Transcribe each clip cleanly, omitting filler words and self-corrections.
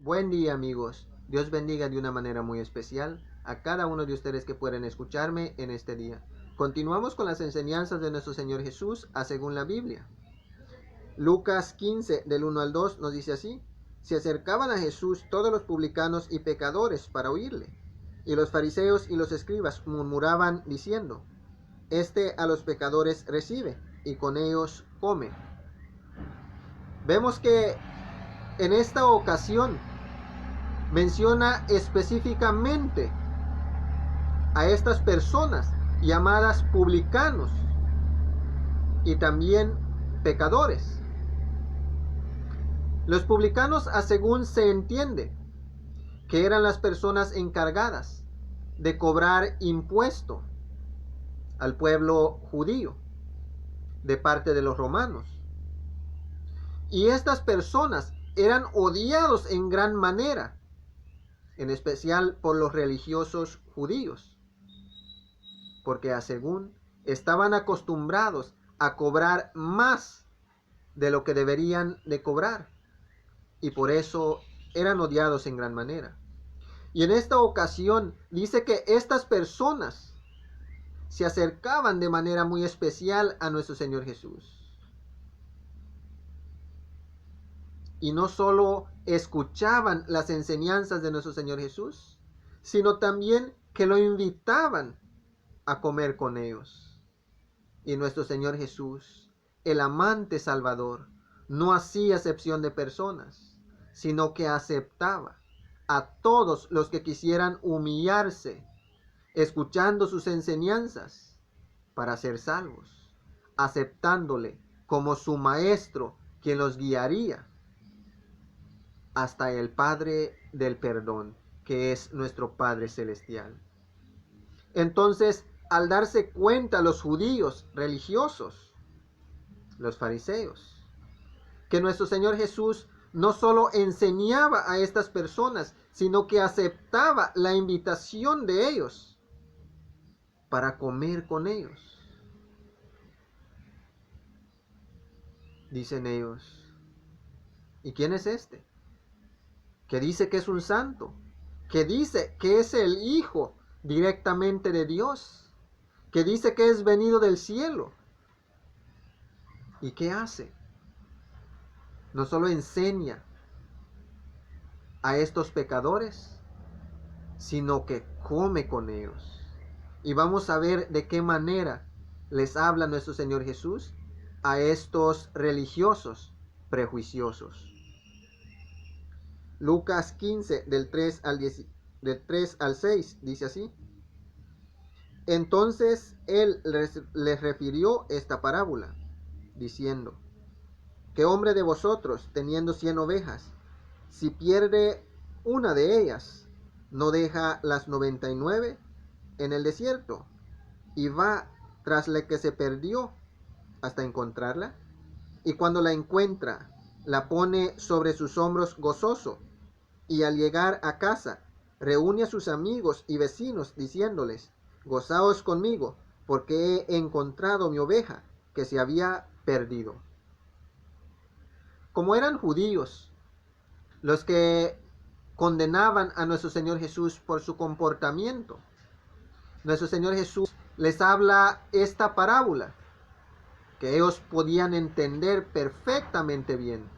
Buen día, amigos. Dios bendiga de una manera muy especial a cada uno de ustedes que pueden escucharme en este día. Continuamos con las enseñanzas de nuestro Señor Jesús según la Biblia. Lucas 15 del 1 al 2 nos dice así: se acercaban a Jesús todos los publicanos y pecadores para oírle, y los fariseos y los escribas murmuraban diciendo: este a los pecadores recibe y con ellos come. Vemos que en esta ocasión menciona específicamente a estas personas llamadas publicanos y también pecadores. Los publicanos, según se entiende, que eran las personas encargadas de cobrar impuesto al pueblo judío de parte de los romanos. Y estas personas eran odiados en gran manera, en especial por los religiosos judíos, porque según estaban acostumbrados a cobrar más de lo que deberían de cobrar, y por eso eran odiados en gran manera. Y en esta ocasión dice que estas personas se acercaban de manera muy especial a nuestro Señor Jesús. Y no solo escuchaban las enseñanzas de nuestro Señor Jesús, sino también que lo invitaban a comer con ellos. Y nuestro Señor Jesús, el amante Salvador, no hacía excepción de personas, sino que aceptaba a todos los que quisieran humillarse, escuchando sus enseñanzas para ser salvos, aceptándole como su maestro, quien los guiaría hasta el Padre del perdón, que es nuestro Padre celestial. Entonces, al darse cuenta los judíos religiosos, los fariseos, que nuestro Señor Jesús no solo enseñaba a estas personas, sino que aceptaba la invitación de ellos para comer con ellos, dicen ellos: ¿y quién es este? Que dice que es un santo, que dice que es el Hijo directamente de Dios, que dice que es venido del cielo. ¿Y qué hace? No solo enseña a estos pecadores, sino que come con ellos. Y vamos a ver de qué manera les habla nuestro Señor Jesús a estos religiosos prejuiciosos. Lucas 15 del 3 al 6 dice así: entonces él les refirió esta parábola, diciendo: ¿qué hombre de vosotros, teniendo 100 ovejas, si pierde una de ellas, no deja las 99 en el desierto y va tras la que se perdió hasta encontrarla? Y cuando la encuentra, la pone sobre sus hombros gozoso, y al llegar a casa, reúne a sus amigos y vecinos, diciéndoles: gozaos conmigo, porque he encontrado mi oveja que se había perdido. Como eran judíos los que condenaban a nuestro Señor Jesús por su comportamiento, nuestro Señor Jesús les habla esta parábola que ellos podían entender perfectamente bien.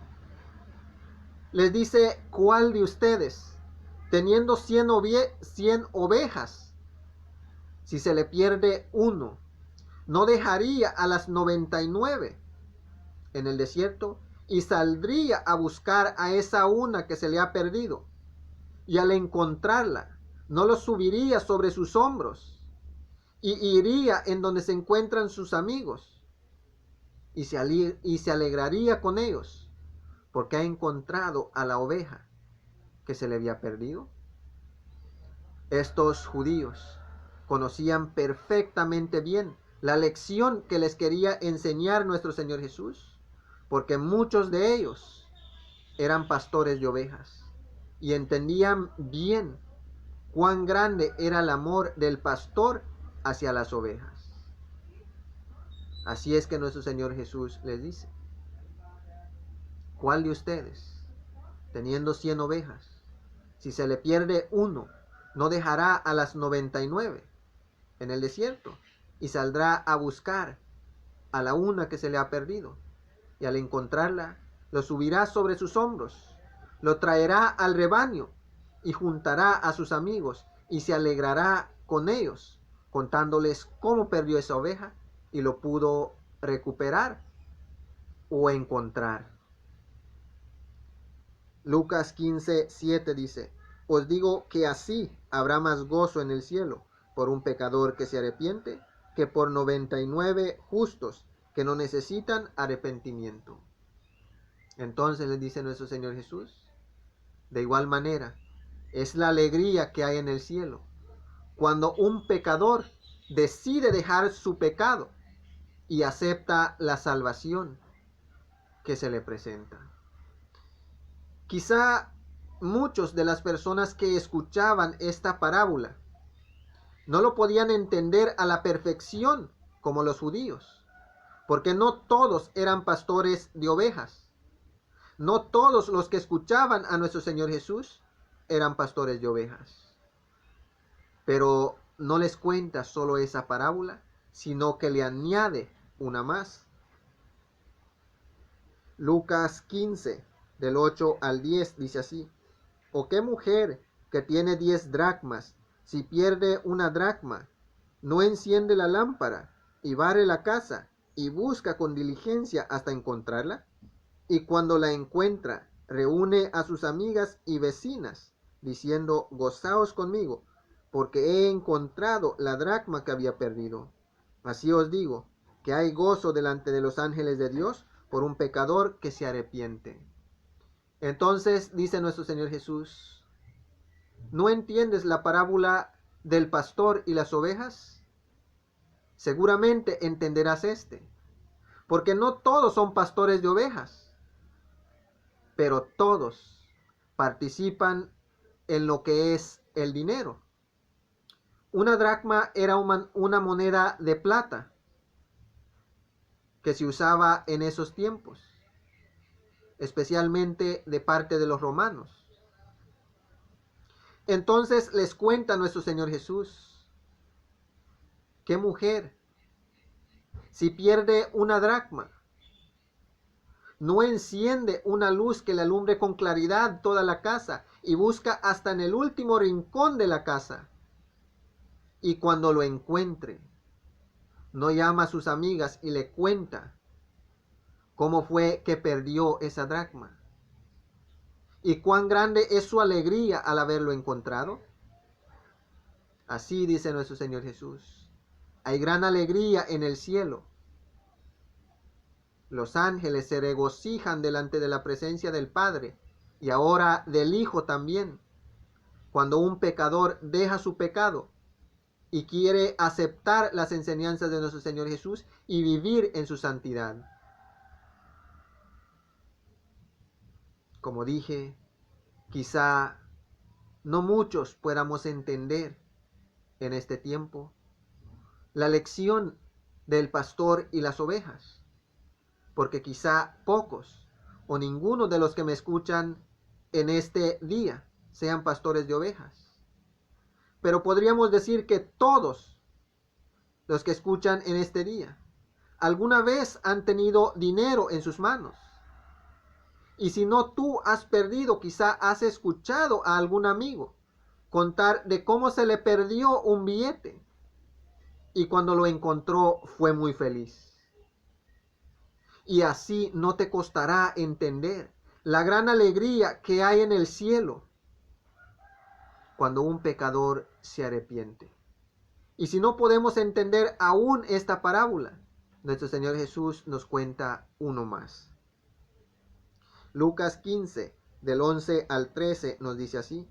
Les dice: ¿cuál de ustedes, teniendo 100 ovejas, si se le pierde uno, no dejaría a las 99 en el desierto y saldría a buscar a esa una que se le ha perdido? Y al encontrarla, no lo subiría sobre sus hombros y iría en donde se encuentran sus amigos y se alegraría con ellos porque ha encontrado a la oveja que se le había perdido. Estos judíos conocían perfectamente bien la lección que les quería enseñar nuestro Señor Jesús, porque muchos de ellos eran pastores de ovejas y entendían bien cuán grande era el amor del pastor hacia las ovejas. Así es que nuestro Señor Jesús les dice: ¿cuál de ustedes, teniendo 100 ovejas, Si se le pierde uno, no dejará a las 99 en el desierto y saldrá a buscar a la una que se le ha perdido. Y al encontrarla, lo subirá sobre sus hombros, lo traerá al rebaño y juntará a sus amigos y se alegrará con ellos, contándoles cómo perdió esa oveja y lo pudo recuperar o encontrar. Lucas 15:7 dice: os digo que así habrá más gozo en el cielo por un pecador que se arrepiente que por 99 justos que no necesitan arrepentimiento. Entonces les dice nuestro Señor Jesús, de igual manera, es la alegría que hay en el cielo cuando un pecador decide dejar su pecado y acepta la salvación que se le presenta. Quizá muchos de las personas que escuchaban esta parábola no lo podían entender a la perfección como los judíos, porque no todos eran pastores de ovejas. No todos los que escuchaban a nuestro Señor Jesús eran pastores de ovejas. Pero no les cuenta solo esa parábola, sino que le añade una más. Lucas 15, del 8 al 10, dice así: ¿o qué mujer que tiene 10 dracmas, si pierde una dracma, no enciende la lámpara y barre la casa y busca con diligencia hasta encontrarla? Y cuando la encuentra, reúne a sus amigas y vecinas, diciendo: gozaos conmigo, porque he encontrado la dracma que había perdido. Así os digo, que hay gozo delante de los ángeles de Dios por un pecador que se arrepiente. Entonces dice nuestro Señor Jesús: ¿no entiendes la parábola del pastor y las ovejas? Seguramente entenderás porque no todos son pastores de ovejas, pero todos participan en lo que es el dinero. Una dracma era una moneda de plata que se usaba en esos tiempos, especialmente de parte de los romanos. Entonces les cuenta nuestro Señor Jesús: ¿qué mujer, si pierde una dracma, no enciende una luz que le alumbre con claridad toda la casa y busca hasta en el último rincón de la casa? Y cuando lo encuentre, no llama a sus amigas y le cuenta cómo fue que perdió esa dracma y cuán grande es su alegría al haberlo encontrado. Así dice nuestro Señor Jesús: hay gran alegría en el cielo. Los ángeles se regocijan delante de la presencia del Padre y ahora del Hijo también, cuando un pecador deja su pecado y quiere aceptar las enseñanzas de nuestro Señor Jesús y vivir en su santidad. Como dije, quizá no muchos podamos entender en este tiempo la lección del pastor y las ovejas, porque quizá pocos o ninguno de los que me escuchan en este día sean pastores de ovejas. Pero podríamos decir que todos los que escuchan en este día alguna vez han tenido dinero en sus manos. Y si no tú has perdido, quizá has escuchado a algún amigo contar de cómo se le perdió un billete y cuando lo encontró fue muy feliz. Y así no te costará entender la gran alegría que hay en el cielo cuando un pecador se arrepiente. Y si no podemos entender aún esta parábola, nuestro Señor Jesús nos cuenta uno más. Lucas 15, del 11 al 13, nos dice así: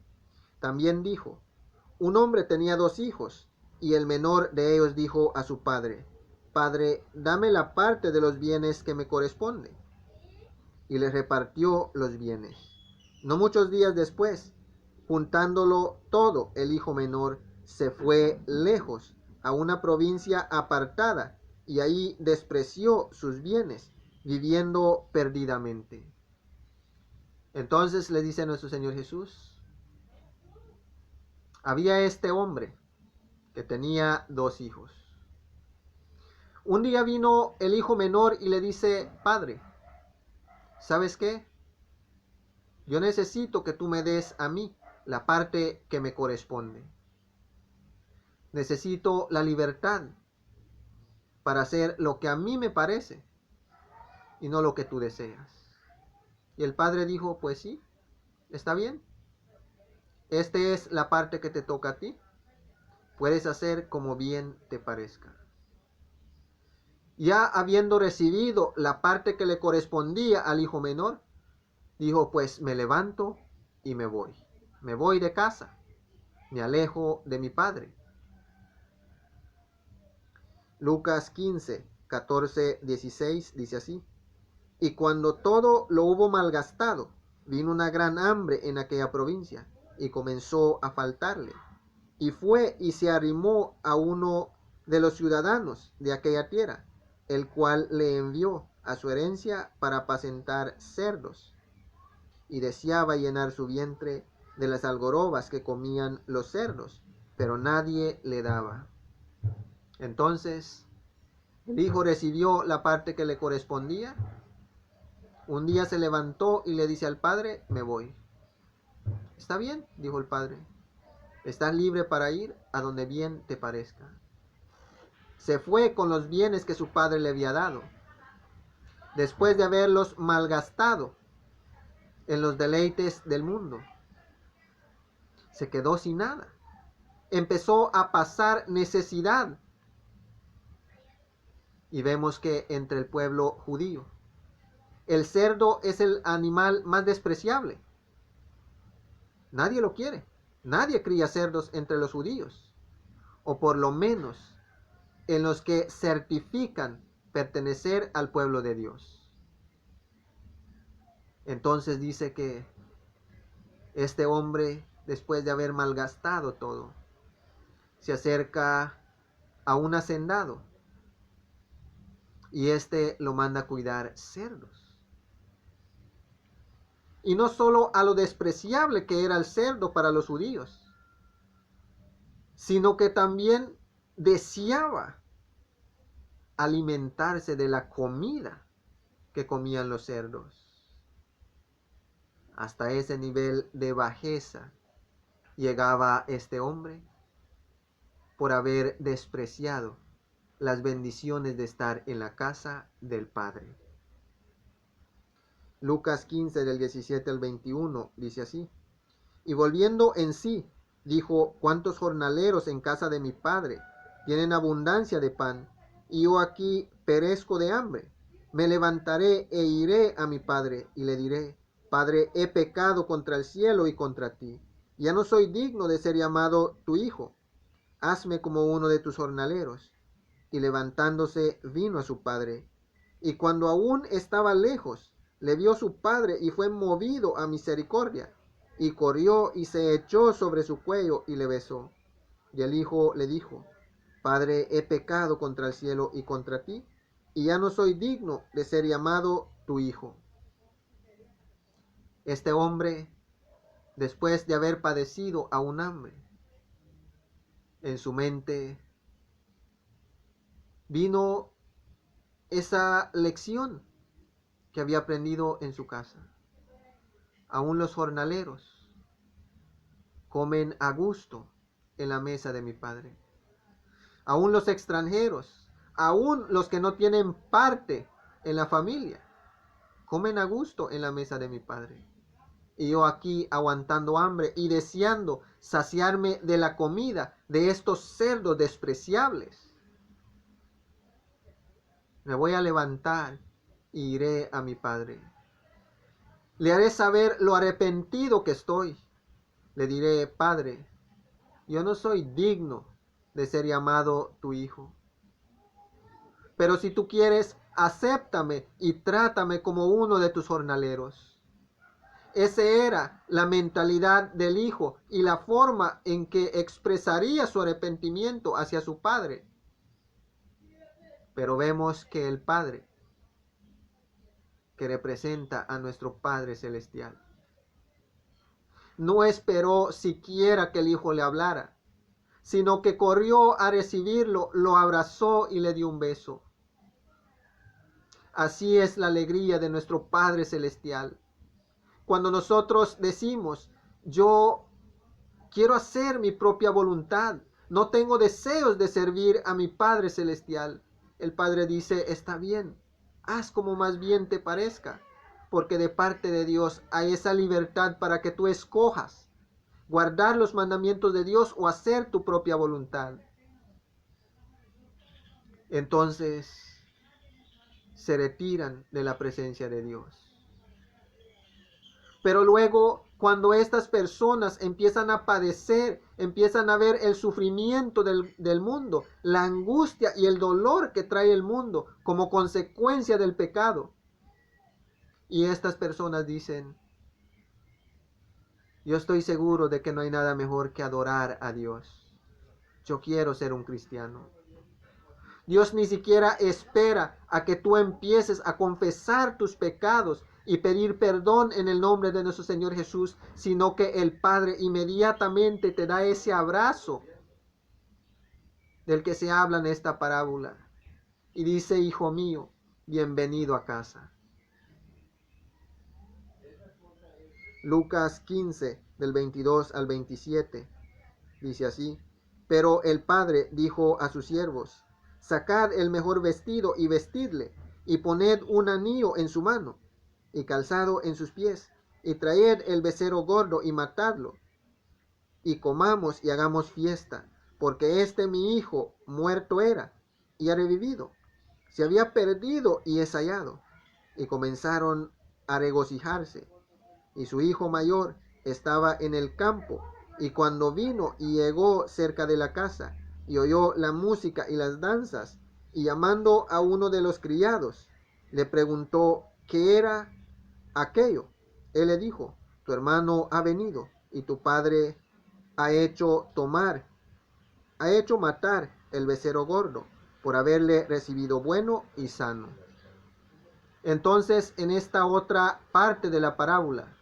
también dijo: un hombre tenía 2 hijos, y el menor de ellos dijo a su padre: Padre, dame la parte de los bienes que me corresponde. Y le repartió los bienes. No muchos días después, juntándolo todo, el hijo menor se fue lejos, a una provincia apartada, y ahí despreció sus bienes, viviendo perdidamente. Entonces le dice nuestro Señor Jesús: Había este hombre que tenía 2 hijos. Un día vino el hijo menor y le dice: padre, ¿sabes qué? Yo necesito que tú me des a mí la parte que me corresponde. Necesito la libertad para hacer lo que a mí me parece y no lo que tú deseas. Y el padre dijo: pues sí, está bien. Esta es la parte que te toca a ti. Puedes hacer como bien te parezca. Ya habiendo recibido la parte que le correspondía al hijo menor, dijo: pues me levanto y me voy. Me voy de casa. Me alejo de mi padre. Lucas 15, 14, 16 dice así: y cuando todo lo hubo malgastado, vino una gran hambre en aquella provincia, y comenzó a faltarle. Y fue y se arrimó a uno de los ciudadanos de aquella tierra, el cual le envió a su herencia para apacentar cerdos, y deseaba llenar su vientre de las algarrobas que comían los cerdos, pero nadie le daba. Entonces el hijo recibió la parte que le correspondía. Un día se levantó y le dice al padre: me voy. Está bien, dijo el padre, estás libre para ir a donde bien te parezca. Se fue con los bienes que su padre le había dado, después de haberlos malgastado en los deleites del mundo. Se quedó sin nada. Empezó a pasar necesidad. Y vemos que entre el pueblo judío, el cerdo es el animal más despreciable. Nadie lo quiere. Nadie cría cerdos entre los judíos, o por lo menos en los que certifican pertenecer al pueblo de Dios. Entonces dice que este hombre, después de haber malgastado todo, se acerca a un hacendado y este lo manda a cuidar cerdos. Y no solo a lo despreciable que era el cerdo para los judíos, sino que también deseaba alimentarse de la comida que comían los cerdos. Hasta ese nivel de bajeza llegaba este hombre por haber despreciado las bendiciones de estar en la casa del Padre. Lucas 15 del 17 al 21 dice así: y volviendo en sí, dijo: ¿cuántos jornaleros en casa de mi padre tienen abundancia de pan, y yo aquí perezco de hambre? Me levantaré e iré a mi padre, y le diré: Padre, he pecado contra el cielo y contra ti. Ya no soy digno de ser llamado tu hijo. Hazme como uno de tus jornaleros. Y levantándose vino a su padre. Y cuando aún estaba lejos, le vio su padre y fue movido a misericordia. Y corrió y se echó sobre su cuello y le besó. Y el hijo le dijo: Padre, he pecado contra el cielo y contra ti, y ya no soy digno de ser llamado tu hijo. Este hombre, después de haber padecido aún hambre, en su mente vino esa lección que había aprendido en su casa. Aún los jornaleros comen a gusto en la mesa de mi padre. Aún los extranjeros, aún los que no tienen parte en la familia, comen a gusto en la mesa de mi padre. Y yo aquí aguantando hambre y deseando saciarme de la comida de estos cerdos despreciables. Me voy a levantar y iré a mi padre. Le haré saber lo arrepentido que estoy. Le diré: Padre, yo no soy digno de ser llamado tu hijo. Pero si tú quieres, acéptame y trátame como uno de tus jornaleros. Esa era la mentalidad del hijo y la forma en que expresaría su arrepentimiento hacia su padre. Pero vemos que el Padre, que representa a nuestro Padre Celestial, no esperó siquiera que el hijo le hablara, sino que corrió a recibirlo, lo abrazó y le dio un beso. Así es la alegría de nuestro Padre Celestial. Cuando nosotros decimos, yo quiero hacer mi propia voluntad, no tengo deseos de servir a mi Padre Celestial, el Padre dice, está bien, haz como más bien te parezca, porque de parte de Dios hay esa libertad para que tú escojas guardar los mandamientos de Dios o hacer tu propia voluntad. Entonces se retiran de la presencia de Dios. Pero luego, cuando estas personas empiezan a padecer, empiezan a ver el sufrimiento del mundo, la angustia y el dolor que trae el mundo como consecuencia del pecado. Y estas personas dicen, yo estoy seguro de que no hay nada mejor que adorar a Dios. Yo quiero ser un cristiano. Dios ni siquiera espera a que tú empieces a confesar tus pecados y pedir perdón en el nombre de nuestro Señor Jesús, sino que el Padre inmediatamente te da ese abrazo del que se habla en esta parábola y dice, hijo mío, bienvenido a casa. Lucas 15, del 22 al 27, dice así, pero el Padre dijo a sus siervos, sacad el mejor vestido y vestidle, y poned un anillo en su mano, y calzado en sus pies, y traed el becerro gordo y matadlo, y comamos y hagamos fiesta, porque mi hijo muerto era, y ha revivido, se había perdido y es hallado. Y comenzaron a regocijarse, y su hijo mayor estaba en el campo, y cuando vino y llegó cerca de la casa, y oyó la música y las danzas, y llamando a uno de los criados, le preguntó qué era aquello. Él le dijo, tu hermano ha venido, y tu padre ha hecho matar el becerro gordo, por haberle recibido bueno y sano. Entonces, en esta otra parte de la parábola,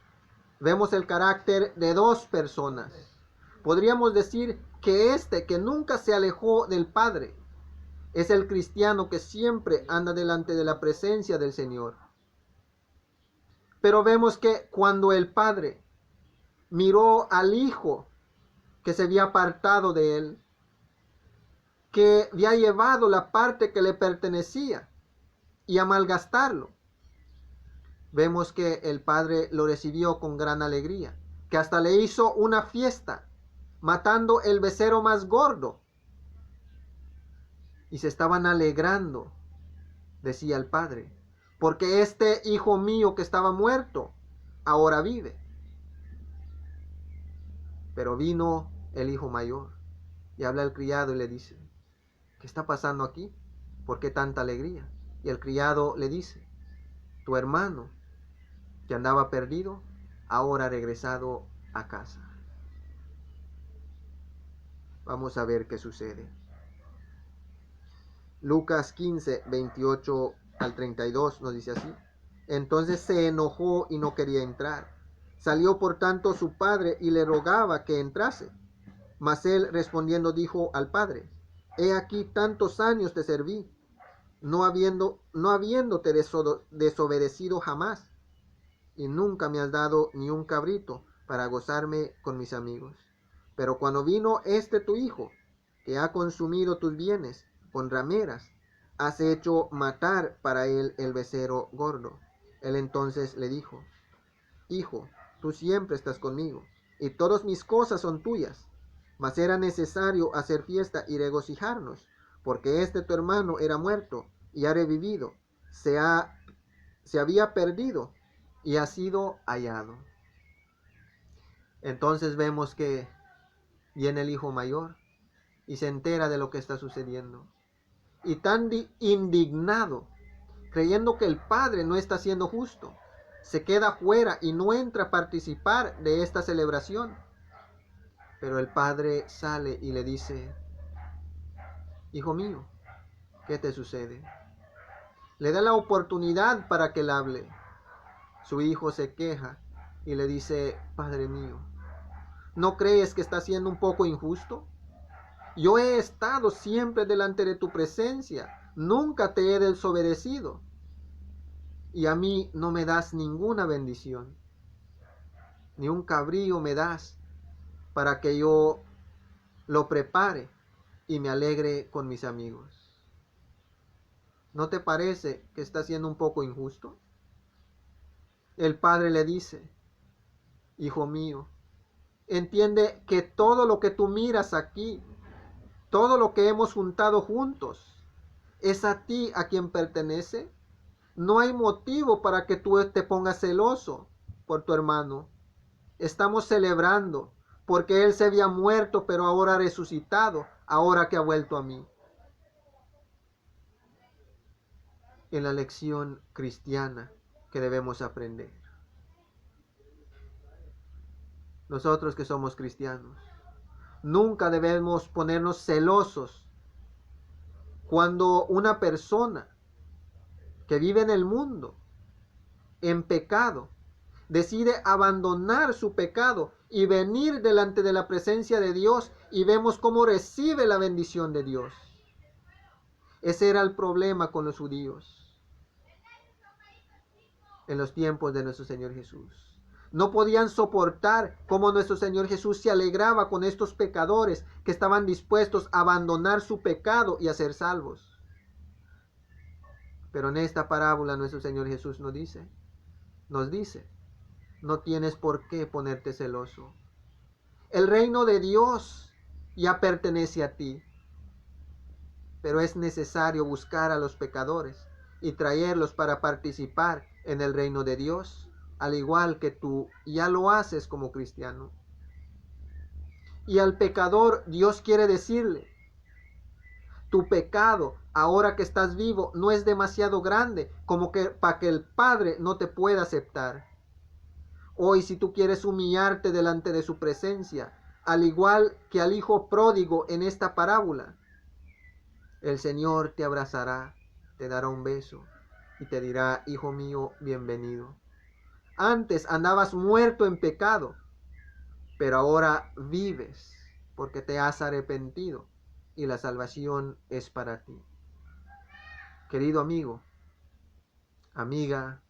vemos el carácter de dos personas. Podríamos decir que que nunca se alejó del Padre, es el cristiano que siempre anda delante de la presencia del Señor. Pero vemos que cuando el Padre miró al Hijo que se había apartado de él, que había llevado la parte que le pertenecía y a malgastarlo, vemos que el Padre lo recibió con gran alegría, que hasta le hizo una fiesta, matando el becerro más gordo. Y se estaban alegrando, decía el Padre, porque este hijo mío que estaba muerto, ahora vive. Pero vino el hijo mayor, y habla el criado y le dice, ¿qué está pasando aquí? ¿Por qué tanta alegría? Y el criado le dice, tu hermano, que andaba perdido, ahora ha regresado a casa. Vamos a ver qué sucede. Lucas 15, 28 al 32 nos dice así. Entonces se enojó y no quería entrar. Salió por tanto su padre y le rogaba que entrase. Mas él respondiendo dijo al padre, he aquí tantos años te serví, no habiéndote desobedecido jamás, y nunca me has dado ni un cabrito para gozarme con mis amigos. Pero cuando vino tu hijo, que ha consumido tus bienes con rameras, has hecho matar para él el becerro gordo. Él entonces le dijo, hijo, tú siempre estás conmigo, y todas mis cosas son tuyas. Mas era necesario hacer fiesta y regocijarnos, porque tu hermano era muerto y ha revivido, se había perdido y ha sido hallado. Entonces vemos que viene el hijo mayor y se entera de lo que está sucediendo. Y tan indignado, creyendo que el padre no está siendo justo, se queda fuera y no entra a participar de esta celebración. Pero el padre sale y le dice, hijo mío, ¿qué te sucede? Le da la oportunidad para que él hable. Su hijo se queja y le dice, padre mío, ¿No crees que está siendo un poco injusto? Yo he estado siempre delante de tu presencia, nunca te he desobedecido, y a mí no me das ninguna bendición, ni un cabrío me das para que yo lo prepare y me alegre con mis amigos. ¿No te parece que está siendo un poco injusto? El padre le dice, hijo mío, entiende que todo lo que tú miras aquí, todo lo que hemos juntado juntos, es a ti a quien pertenece. No hay motivo para que tú te pongas celoso por tu hermano. Estamos celebrando porque él se había muerto, pero ahora ha resucitado, ahora que ha vuelto a mí. En la lección cristiana que debemos aprender. Nosotros que somos cristianos, nunca debemos ponernos celosos cuando una persona que vive en el mundo, en pecado, decide abandonar su pecado y venir delante de la presencia de Dios y vemos cómo recibe la bendición de Dios. Ese era el problema con los judíos en los tiempos de nuestro Señor Jesús. No podían soportar cómo nuestro Señor Jesús se alegraba con estos pecadores que estaban dispuestos a abandonar su pecado y a ser salvos. Pero en esta parábola nuestro Señor Jesús nos dice, no tienes por qué ponerte celoso. El reino de Dios ya pertenece a ti, pero es necesario buscar a los pecadores y traerlos para participar en el reino de Dios, al igual que tú ya lo haces como cristiano. Y al pecador Dios quiere decirle, tu pecado, ahora que estás vivo, no es demasiado grande como que para que el Padre no te pueda aceptar. Hoy, si tú quieres humillarte delante de su presencia, al igual que al hijo pródigo en esta parábola, el Señor te abrazará, te dará un beso y te dirá, hijo mío, bienvenido. Antes andabas muerto en pecado, pero ahora vives porque te has arrepentido y la salvación es para ti. Querido amigo, amiga,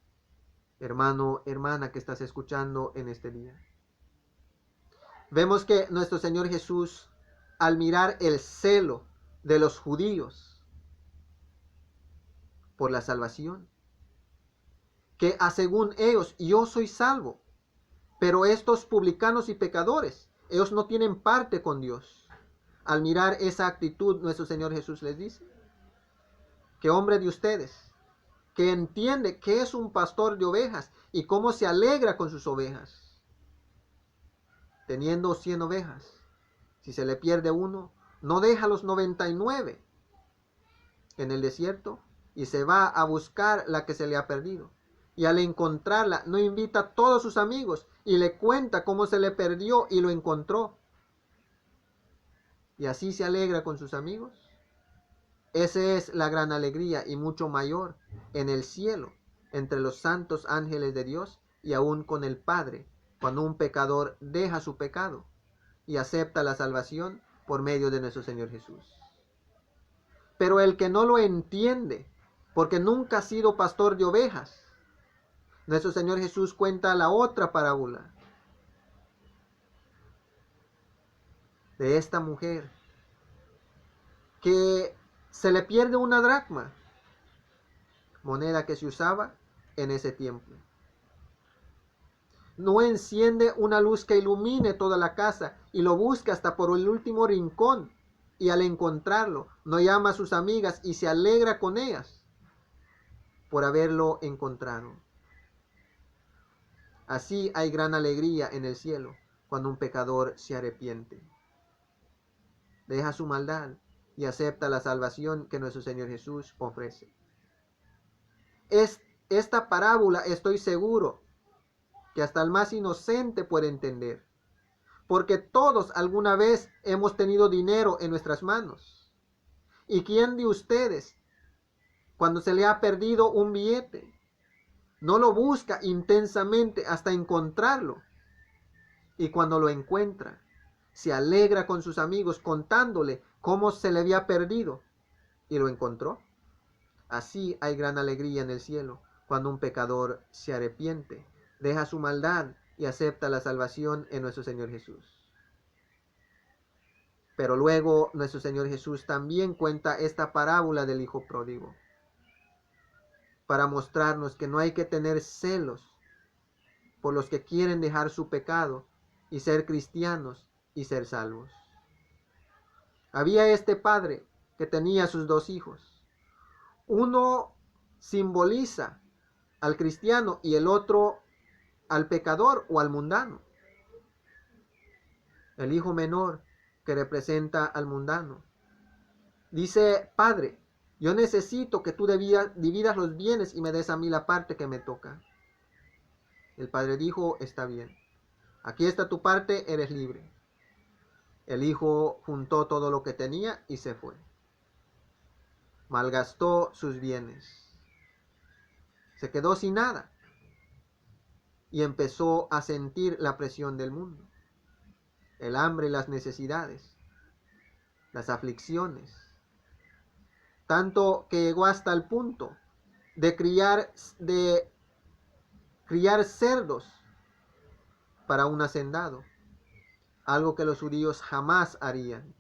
hermano, hermana que estás escuchando en este día. Vemos que nuestro Señor Jesús, al mirar el celo de los judíos por la salvación, que según ellos, yo soy salvo, pero estos publicanos y pecadores, ellos no tienen parte con Dios. Al mirar esa actitud, nuestro Señor Jesús les dice, que hombre de ustedes, que entiende que es un pastor de ovejas y cómo se alegra con sus ovejas, teniendo 100 ovejas, si se le pierde uno, no deja los 99 en el desierto y se va a buscar la que se le ha perdido. Y al encontrarla, no invita a todos sus amigos y le cuenta cómo se le perdió y lo encontró. Y así se alegra con sus amigos. Esa es la gran alegría y mucho mayor en el cielo, entre los santos ángeles de Dios y aún con el Padre, cuando un pecador deja su pecado y acepta la salvación por medio de nuestro Señor Jesús. Pero el que no lo entiende, porque nunca ha sido pastor de ovejas, nuestro Señor Jesús cuenta la otra parábola de esta mujer que se le pierde una dracma, moneda que se usaba en ese tiempo. No enciende una luz que ilumine toda la casa y lo busca hasta por el último rincón, y al encontrarlo no llama a sus amigas y se alegra con ellas por haberlo encontrado. Así hay gran alegría en el cielo cuando un pecador se arrepiente, deja su maldad y acepta la salvación que nuestro Señor Jesús ofrece. Esta parábola, estoy seguro que hasta el más inocente puede entender, porque todos alguna vez hemos tenido dinero en nuestras manos. ¿Y quién de ustedes, cuando se le ha perdido un billete, no lo busca intensamente hasta encontrarlo y cuando lo encuentra, se alegra con sus amigos contándole cómo se le había perdido y lo encontró. Así hay gran alegría en el cielo cuando un pecador se arrepiente, deja su maldad y acepta la salvación en nuestro Señor Jesús. Pero luego nuestro Señor Jesús también cuenta esta parábola del Hijo Pródigo para mostrarnos que no hay que tener celos por los que quieren dejar su pecado y ser cristianos y ser salvos. Había este padre que tenía sus dos hijos. Uno simboliza al cristiano y el otro al pecador o al mundano. El hijo menor que representa al mundano dice: Padre, yo necesito que tú dividas los bienes y me des a mí la parte que me toca. El padre dijo: está bien, aquí está tu parte, eres libre. El hijo juntó todo lo que tenía y se fue. Malgastó sus bienes. Se quedó sin nada y empezó a sentir la presión del mundo, el hambre y las necesidades, las aflicciones, tanto que llegó hasta el punto de criar cerdos para un hacendado, algo que los judíos jamás harían.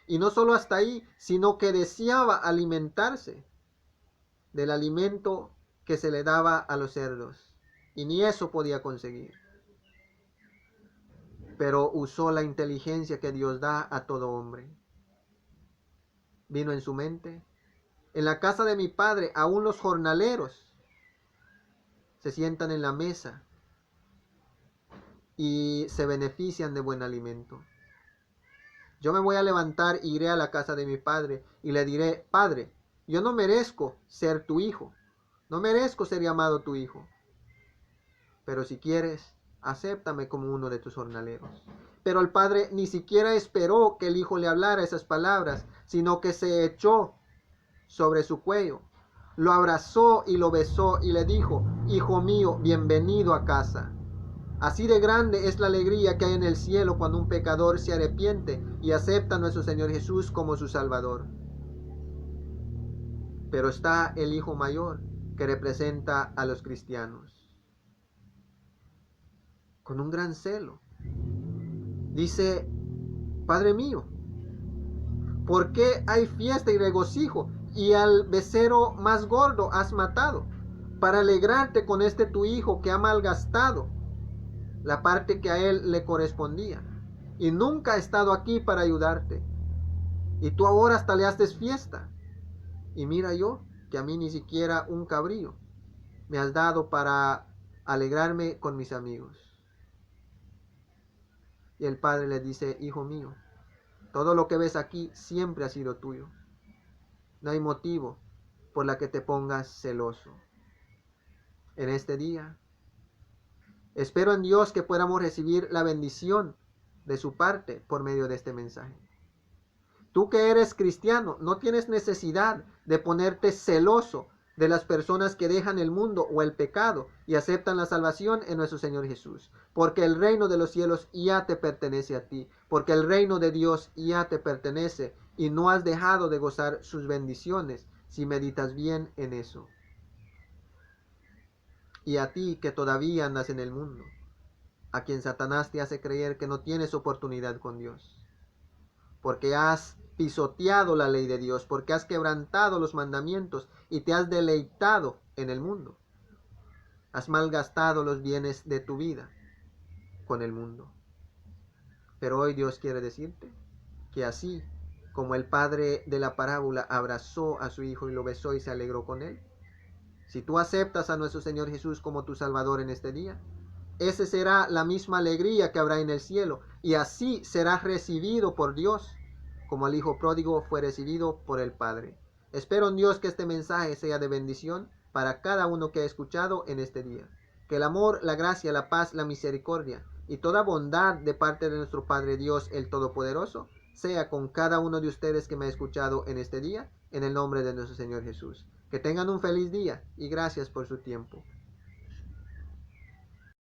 Y no solo hasta ahí, sino que deseaba alimentarse del alimento que se le daba a los cerdos, y ni eso podía conseguir. Pero usó la inteligencia que Dios da a todo hombre. Vino en su mente: en la casa de mi padre aún los jornaleros se sientan en la mesa y se benefician de buen alimento. Yo me voy a levantar e iré a la casa de mi padre y le diré: Padre, yo no merezco ser tu hijo, no merezco ser llamado tu hijo, pero si quieres, acéptame como uno de tus jornaleros. Pero el padre ni siquiera esperó que el hijo le hablara esas palabras, sino que se echó sobre su cuello, lo abrazó y lo besó y le dijo: Hijo mío, bienvenido a casa. Así de grande es la alegría que hay en el cielo cuando un pecador se arrepiente y acepta a nuestro Señor Jesús como su Salvador. Pero está el hijo mayor, que representa a los cristianos, con un gran celo. Dice: Padre mío, ¿por qué hay fiesta y regocijo y al becerro más gordo has matado, para alegrarte con este tu hijo que ha malgastado la parte que a él le correspondía, y nunca ha estado aquí para ayudarte, y tú ahora hasta le haces fiesta? Y mira yo, que a mí ni siquiera un cabrío me has dado para alegrarme con mis amigos. Y el padre le dice: Hijo mío, todo lo que ves aquí siempre ha sido tuyo. No hay motivo por la que te pongas celoso. En este día, espero en Dios que podamos recibir la bendición de su parte por medio de este mensaje. Tú que eres cristiano, no tienes necesidad de ponerte celoso de las personas que dejan el mundo o el pecado y aceptan la salvación en nuestro Señor Jesús, porque el reino de los cielos ya te pertenece a ti, porque el reino de Dios ya te pertenece y no has dejado de gozar sus bendiciones si meditas bien en eso. Y a ti que todavía andas en el mundo, a quien Satanás te hace creer que no tienes oportunidad con Dios, porque has pisoteado la ley de Dios, porque has quebrantado los mandamientos y te has deleitado en el mundo. Has malgastado los bienes de tu vida con el mundo. Pero hoy Dios quiere decirte que así como el padre de la parábola abrazó a su hijo y lo besó y se alegró con él, si tú aceptas a nuestro Señor Jesús como tu Salvador en este día, esa será la misma alegría que habrá en el cielo, y así serás recibido por Dios, como el hijo pródigo fue recibido por el Padre. Espero en Dios que este mensaje sea de bendición para cada uno que ha escuchado en este día. Que el amor, la gracia, la paz, la misericordia y toda bondad de parte de nuestro Padre Dios, el Todopoderoso, sea con cada uno de ustedes que me ha escuchado en este día, en el nombre de nuestro Señor Jesús. Que tengan un feliz día y gracias por su tiempo.